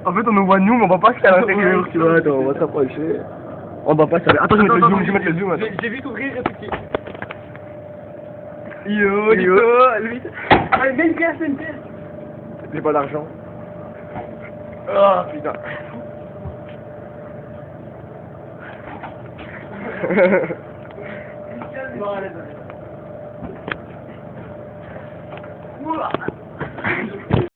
En fait, on nous voit nous, mais on va pas se faire à l'intérieur, tu vois. Attends, on va s'approcher. On va pas se faire. Attends, je vais mettre le zoom, je vais mettre le zoom. Attends. J'ai vu t'ouvrir et tout. Yo, lui. Allez, mets une pièce, mets une pièce. J'ai pas d'argent. Ah, putain. Bon, allez, allez. Oula.